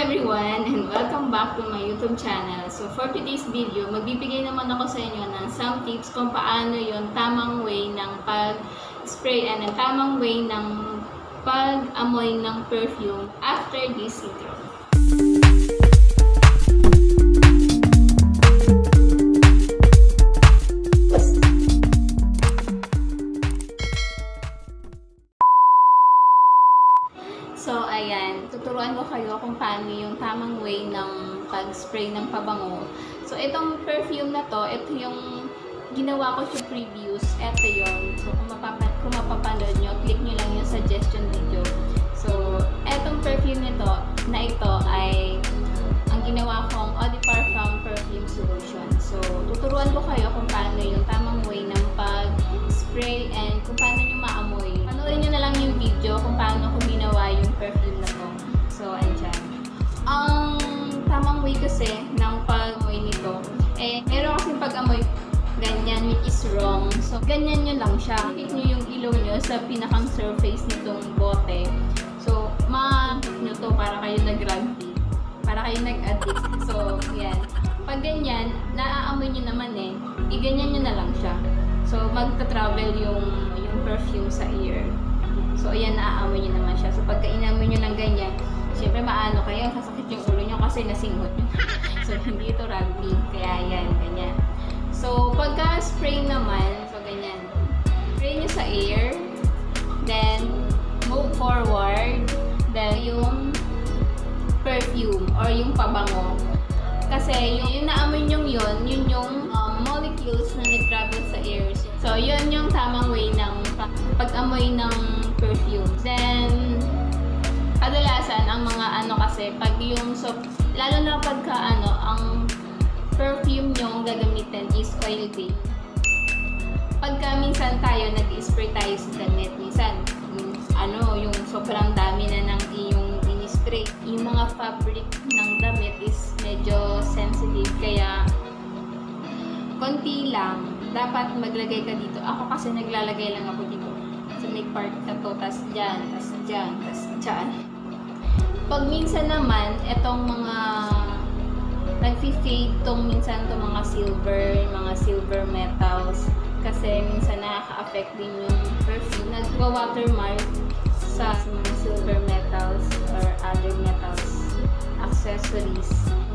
everyone and welcome back to my YouTube channel. So for today's video, magbibigay naman ako sa inyo ng some tips kung paano yung tamang way ng pag-spray and ang tamang way ng pag-amoy ng perfume after this intro. So, ayan, tuturuan ko kayo kung paano yung tamang way ng pag-spray ng pabango. So, itong perfume na to, ito yung ginawa ko sa previous. Ito yun. So, kung mapapanood nyo, click nyo lang yung suggestion video. So, itong perfume nito, na ito ay ang ginawa kong Eau de Parfum Perfume Solution. So, tuturuan ko kayo kung paano yung tamang way ng pag-spray and kung paano nyo maamoy. Panoorin nyo na lang yung video kung paano ko ginawa yung perfume na to. So, andyan. Ang tamang way kasi ng pag-amoy nito, meron kasing pag-amoy ganyan, which is wrong. So, ganyan nyo lang siya. Hit nyo yung ilaw nyo sa pinakang surface nitong bote. So, ma-hit nyo to para kayo nag-rugby. Para kayo nag-addict. So, yan. Pag ganyan, naaamoy nyo naman i-ganyan nyo na lang siya. So, magta-travel yung perfume sa ear. So, ayan, naaamoy nyo naman siya. So, pagka inamoy nyo lang ganyan, syempre maano kayo, sasakit yung ulo nyo kasi nasinghot nyo. So, hindi ito rugby. Kaya yan, ganyan. So, pagka spray naman, so ganyan. Spray nyo sa ear. Then, move forward. Then, yung perfume or yung pabango. Kasi, yung naamoy nyo yun yung molecules na nag-travel sa ears. So, yun yung tamang way ng pag-amoy ng perfume. Then, kadalasan, ang mga kasi, pag yung, so, lalo na pagka, ang perfume nyong gagamitin is oil-based. Pagka minsan tayo, nag-spray tayo sa damit, minsan, yung sobrang dami na ng iyong in-spray. Yung mga fabric ng damit is medyo sensitive, kaya konti lang, dapat maglagay ka dito. Ako kasi naglalagay lang ako dito. So, may part na to, tas dyan, tas dyan, tas dyan. Pag minsan naman, etong mga nag-fade tong minsan itong mga silver metals. Kasi minsan nakaka-affect din yung perfume. Nagwa-watermark sa mga silver metals or other metals accessories.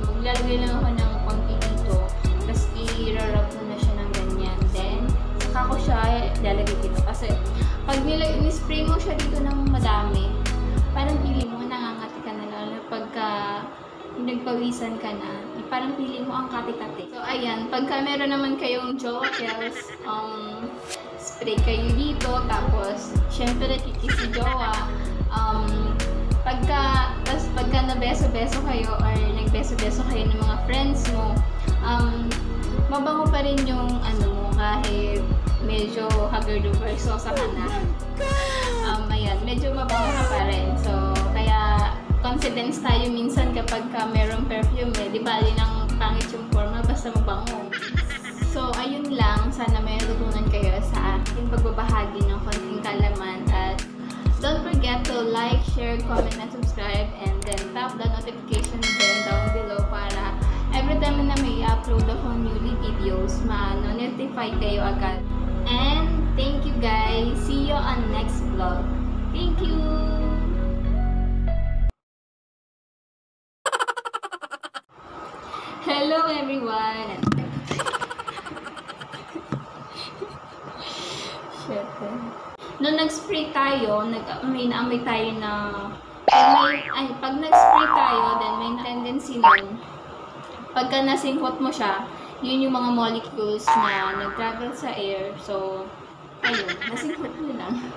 Maglalagay lang ako ng konti dito. Tapos i-rub mo na siya ng ganyan. Then, saka ko siya lalagay dito. Kasi pag ni-spray mo siya dito ng madami, parang pili mo, nangangati ka na lalo pagka nagpawisan ka na, parang pili mo ang kati-kati. So, ayan, pagka meron naman kayong jowels, spray kayo dito, tapos, syempre, kikis si jowa, pagka nabeso-beso kayo, or nagbeso-beso kayo ng mga friends mo, mabango pa rin yung, mo, kahit medyo haggard-over-sosa ka na. Ayan, medyo mabango ka pa rin. So, kaya, confidence tayo minsan kapag merong perfume, di bali ng pangit yung forma, basta mabango. So, ayun lang. Sana may natutunan kayo sa aking pagbabahagi ng konting kalaman. At don't forget to like, share, comment, and subscribe. And then tap the notification bell down below para every time na may upload ako newly videos, ma-notify kayo agad. And thank you guys. See you on next vlog. Thank you! Hello everyone! Shit. Nung nag-spray tayo, may naamoy tayo na pag nag-spray tayo, then may tendency nun, pagka nasinghot mo siya, yun yung mga molecules na nag-travel sa air. So, ayun, nasinghot mo lang.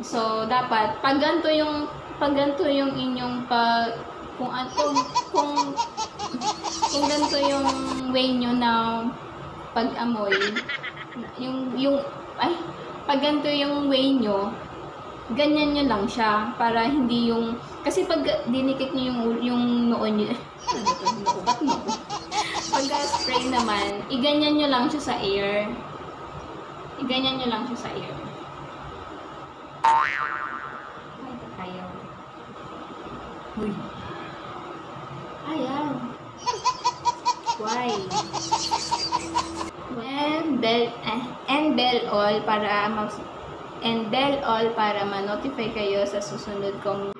So, dapat, pag ganito yung inyong kung ganito yung way nyo na pag-amoy, pag ganito yung way nyo, ganyan nyo lang siya, para hindi yung, kasi pag dinikit nyo yung noon nyo, pag spray naman, iganyan nyo lang siya sa air. Iganyan nyo lang siya sa air. Ay, tayo. Uy. subscribe. And bell all para ma-notify kayo sa susunod kong